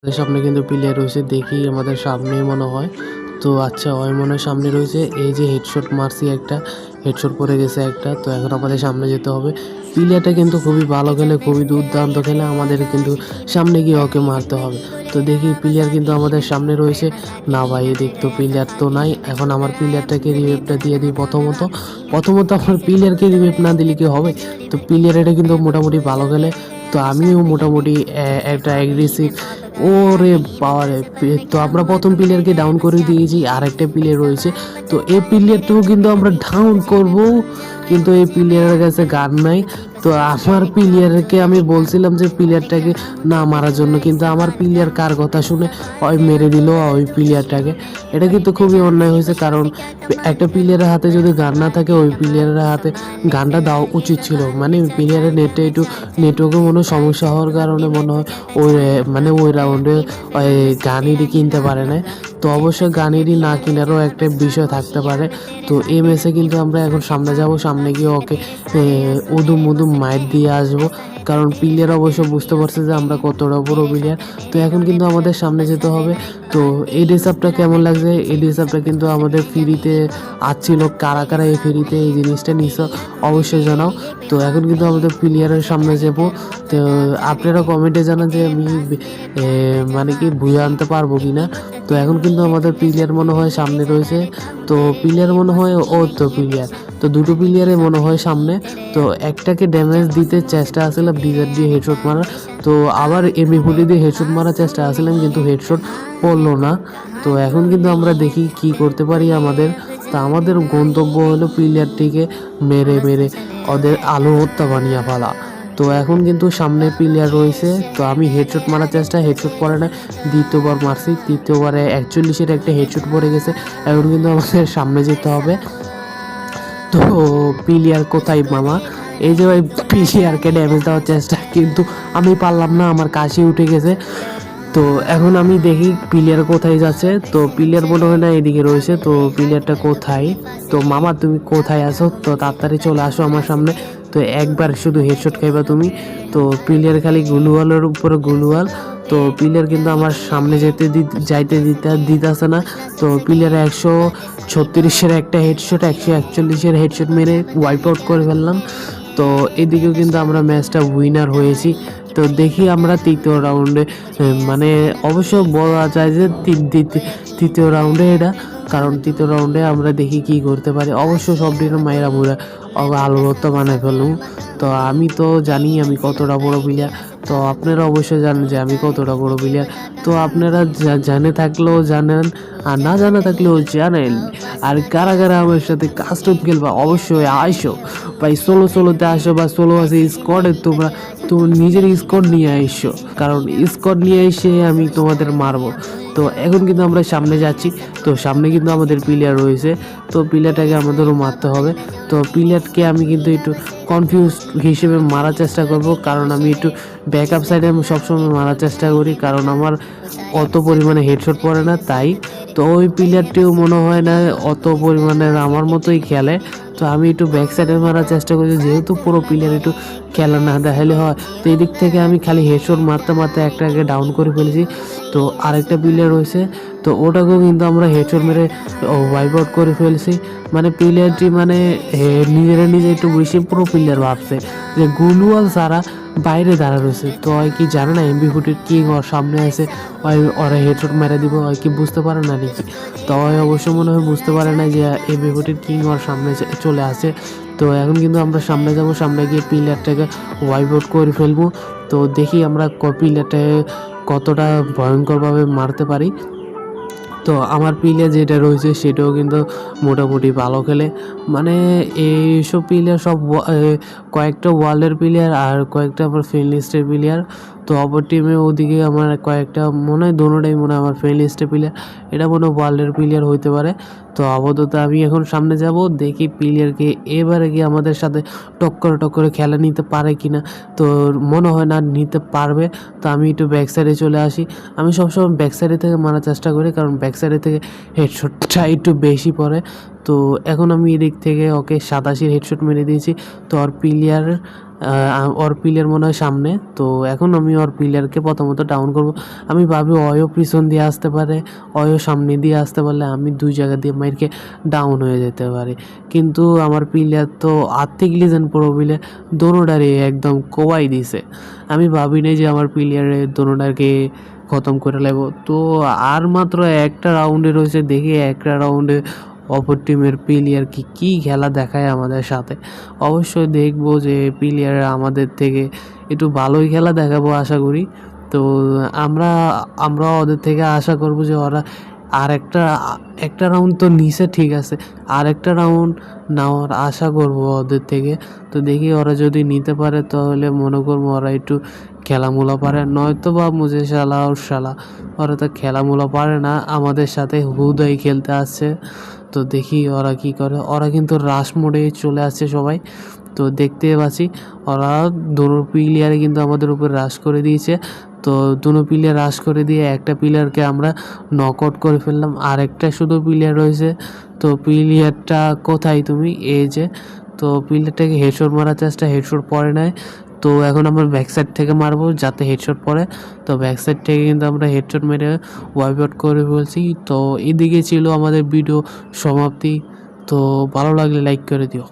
আমাদের সামনে কিন্তু প্লেয়ার রয়েছে, দেখি আমাদের সামনেই মনে হয়। তো আচ্ছা, ওই মনে হয় সামনে রয়েছে। এই যে হেডশট মারছি, একটা হেডশট পড়ে গেছে একটা। তো এখন আমাদের সামনে যেতে হবে। প্লেয়ারটা কিন্তু খুবই ভালো খেলে, খুবই দুর্দান্ত খেলে। আমাদের কিন্তু সামনে গিয়ে ওকে মারতে হবে। তো দেখি প্লেয়ার কিন্তু আমাদের সামনে রয়েছে। না ভাই, এদিক তো প্লেয়ার তো নাই। এখন আমার প্লেয়ারটাকে রিভেভটা দিয়ে দিই। প্রথমত আমার প্লেয়ারকে রিভেভ না দিলে কি হবে? তো প্লেয়ার এটা কিন্তু মোটামুটি ভালো খেলে। তো আমিও মোটামুটি একটা অ্যাগ্রেসিভ। ওরে পাওয়ারে! তো আমরা প্রথম প্লেয়ারকে ডাউন করে দিয়েছি, আর একটা প্লেয়ার রয়েছে। তো এই প্লেয়ারটাও কিন্তু আমরা ডাউন করব, কিন্তু এই প্লেয়ারের কাছে গান নাই। তো আমার প্লেয়ারকে আমি বলছিলাম যে প্লেয়ারটাকে না মারার জন্য, কিন্তু আমার প্লেয়ার কার কথা শুনে ওই মেরে দিল ওই প্লেয়ারটাকে। এটা কিন্তু খুবই অন্যায় হয়েছে, কারণ একটা প্লেয়ারের হাতে যদি গান না থাকে, ওই প্লেয়ারের হাতে গানটা দেওয়া উচিত ছিল। মানে প্লেয়ারের নেটওয়ার্কে মনে হয় সমস্যা হওয়ার কারণে মনে হয় ওই মানে ওই রাউন্ডে ওই গানিরই কিনতে পারে না। তো অবশ্যই গানিরই না কেনারও একটা বিষয় থাকতে পারে। তো এই ম্যাচে কিন্তু আমরা এখন সামনে যাব, সামনে গিয়ে ওকে উদুম উদুম মাইট দিয়ে আসবো, কারণ প্লেয়ার অবশ্য বুঝতে পারছে যে আমরা কতটা বড় প্লেয়ার। তো এখন কিন্তু আমাদের সামনে যেতে হবে। তো এই ড্রেসআপটা কেমন লাগছে? এই ড্রেসআপটা কিন্তু আমাদের ফ্রিতে আসছিল। কারা কারা এই ফ্রিতে এই জিনিসটা নিছো অবশ্যই জানাও। তো এখন কিন্তু আমাদের প্লেয়ারের সামনে যাবো। তো আপনারা কমেন্টে জানান যে আমি মানে কি বুঝে আনতে পারবো কি না। তো এখন কিন্তু আমাদের প্লেয়ার মনে হয় সামনে রয়েছে। তো প্লেয়ার মনে হয় ও তো প্লেয়ার, তো দুটো প্লেয়ারে মনে হয় সামনে। তো একটাকে ড্যামেজ দিতে চেষ্টা আসছিলাম ডিজার দিয়ে হেডশট মারার। তো আবার এমবি40 দিয়ে হেডশট মারার চেষ্টা আসছিলাম, কিন্তু হেডশট পড়লো না। তো এখন কিন্তু আমরা দেখি কি করতে পারি আমাদের। তা আমাদের গন্তব্য হলো প্লেয়ারটিকে মেরে মেরে ওদের আলু হত্যা বানিয়ে ফেলা। তো এখন কিন্তু সামনে প্লেয়ার রয়েছে। তো আমি হেডশট মারার চেষ্টা, হেডশট পড়ে না। দ্বিতীয়বার মারছি, তৃতীয়বারে 41-এর একটা হেডশট পড়ে গেছে। এখন কিন্তু আমাদের সামনে যেতে হবে। তো প্লেয়ার কোথায় মামা? এই যে ভাই, প্লেয়ারকে ড্যামেজ দেওয়ার চেষ্টা, কিন্তু আমি পারলাম না, আমার কাশি উঠে গেছে। তো এখন আমি দেখি প্লেয়ার কোথায় যাচ্ছে। তো প্লেয়ার মনে হয় না এদিকে রয়েছে। তো প্লেয়ারটা কোথায়? তো মামা তুমি কোথায় আছো? তো তাড়াতাড়ি চলে আসো আমার সামনে। তো একবার শুধু হেডশট খাইবা তুমি। তো প্লেয়ার খালি গুলওয়ালের উপরে গুলওয়াল। তো প্লেয়ার কিন্তু আমার সামনে যাইতে দিতেছে না। তো প্লেয়ার 136-এর একটা হেডশট, 141-এর হেডশট মেরে ওয়াইপ আউট করে ফেললাম। তো এদিকেও কিন্তু আমরা ম্যাচটা উইনার হয়েছি। তো দেখি আমরা তৃতীয় রাউন্ডে, মানে অবশ্য বলা যায় যে তৃতীয় রাউন্ডে এটা, কারণ তৃতীয় রাউন্ডে আমরা দেখি কি করতে পারি। অবশ্য সব দিন মায়েরা বুড়া আলু ভর্তা বানায় ফেলুন। তো আমি তো জানি আমি কতটা বড় প্লেয়ার। তো আপনারা অবশ্যই জানেন যে আমি কতটা বড় প্লেয়ার। তো আপনারা জানে থাকলেও জানেন, আর না জানা থাকলেও জানেন। আর কারা কারা আমার সাথে কাস্টম খেলবা অবশ্যই আইসো ভাই। সোলোতে আসো বা সোলো আছে স্কোয়াডে, তোমরা নিজের স্কোয়াড নিয়ে আইসো, কারণ স্কোয়াড নিয়ে এসে আমি তোমাদের মারবো। তো এখন কিন্তু আমরা সামনে যাচ্ছি। তো সামনে কিন্তু আমাদের প্লেয়ার রয়েছে। তো প্লেয়ারটাকে আমাদেরও মারতে হবে। তো প্লেয়ারকে আমি কিন্তু একটু কনফিউজ হিসেবে মারার চেষ্টা করব, কারণ আমি একটু ব্যাকআপ সাইডে আমি সবসময় মারার চেষ্টা করি, কারণ আমার অত পরিমাণে হেডশট পড়ে না তাই। তো ওই প্লেয়ারটিও মনে হয় না অত পরিমাণে আমার মতোই খেলে। তো আমি একটু ব্যাক সাইডে মারার চেষ্টা করছি, যেহেতু পুরো প্লেয়ার একটু খেলা না দেখালে হয়। তো এই দিক থেকে আমি খালি হেডশট মারতে মারতে একটাকে ডাউন করে ফেলেছি। তো আরেকটা প্লেয়ার রয়েছে, তো ওটাকেও কিন্তু আমরা হেডশট মেরে ওয়াইপ আউট করে ফেলছি। মানে প্লেয়ারটি মানে নিজে একটু বেশি পুরো প্লেয়ার ভাবছে যে গুলওয়াল সারা বাইরে দাঁড়া রয়েছে। তো হয় কি জানে না এমবি40 কিং ওর সামনে আছে, ওরা হেডশট মেরে দিব, হয় কি বুঝতে পারে না নাকি? তো অবশ্য মনে হয় বুঝতে পারে না যে এমবি40 কিং ওর সামনে চলে আসে। তো এখন কিন্তু আমরা সামনে যাব, সামনে গিয়ে প্লেয়ারটাকে ওয়াইপ আউট করে ফেলবো। তো দেখি আমরা প্লেয়ারটাকে কতটা ভয়ঙ্করভাবে মারতে পারি। তো আমার প্লেয়ার যেটা রয়েছে সেটাও কিন্তু মোটামুটি ভালো খেলে। মানে এইসব প্লেয়ার সব কয়েকটা ওয়ার্ল্ডের প্লেয়ার আর কয়েকটা আমার ফ্রেন্ড লিস্টের প্লেয়ার। তো অপর টিমে ওদিকে আমার কয়েকটা মনে হয় দোনোটাই মনে হয় আমার ফ্রেন্ড লিস্টের প্লেয়ার। এটা মনে হয় ওয়ার্ল্ডের প্লেয়ার হইতে পারে। তো আপাতত আমি এখন সামনে যাব, দেখি প্লেয়ারকে এবারে গিয়ে আমাদের সাথে টক্করে খেলা নিতে পারে কি না। তো মনে হয় না নিতে পারবে। তো আমি একটু ব্যাক সাইডে চলে আসি। আমি সবসময় ব্যাক সাইডে থেকে মারার চেষ্টা করি, কারণ ব্যাক সাইডে থেকে হেডশটটা একটু বেশি পড়ে। তো তো এখন আমি এদিক থেকে ওকে 87 হেডশট মেরে দিয়েছি। তো ওর প্লেয়ার মনে হয় সামনে। তো এখন আমি ওর প্লেয়ারকে প্রথমত ডাউন করব। আমি ভাবি অয়ও পিছন দিয়ে আসতে পারে, অয়ও সামনে দিয়ে আসতে পারলে আমি দুই জায়গা দিয়ে মাইরকে ডাউন হয়ে যেতে পারি। কিন্তু আমার প্লেয়ার তো আর্থিক লিজেন্ড প্রো বলে দোনোটারে একদম কোবাই দিছে। আমি ভাবি নাই যে আমার প্লেয়ারে দোনোটাকে খতম করে লাগবো। তো আর মাত্র একটা রাউন্ডে রয়েছে, দেখি একটা রাউন্ডে অপর টিমের প্লেয়ার কী খেলা দেখায় আমাদের সাথে। অবশ্যই দেখবো যে প্লেয়ার আমাদের থেকে একটু ভালোই খেলা দেখাবো আশা করি। তো আমরা ওদের থেকে আশা করব যে ওরা আর একটা রাউন্ড তো নিছে, ঠিক আছে, আর একটা রাউন্ড নেওয়ার আশা করব ওদের থেকে। তো দেখি ওরা যদি নিতে পারে তাহলে মনে করবো ওরা একটু খেলামূলা পারে, নয়তো বা মুঝে শালা ওর শালা, ওরা তো খেলামূলা পারে না, আমাদের সাথে হুদাই খেলতে আসছে। তো দেখি ওরা কি করে। ওরা কিন্তু রাশ মোডে চলে আসছে সবাই। তো দেখতে পাচ্ছি ওরা দুটো প্লেয়ারে কিন্তু আমাদের উপর রাশ করে দিয়েছে। তো দুটো প্লেয়ার রাশ করে দিয়ে একটা প্লেয়ারকে আমরা নক আউট করে ফেললাম, আর একটা শুধু প্লেয়ার রয়েছে। তো প্লেয়ারটা কোথায় তুমি, এই যে। তো প্লেয়ারটাকে হেডশট মারার চেষ্টা, হেডশট পড়ে নাই। তো এখন আমরা ব্যাক সাইড থেকে মারবো যাতে হেডশট পড়ে। তো ব্যাক সাইড থেকে কিন্তু আমরা হেডশট মেরে ওয়াইপ আউট করে ফেলছি। তো এদিকে ছিল আমাদের ভিডিও সমাপ্তি। তো ভালো লাগলে লাইক করে দিও।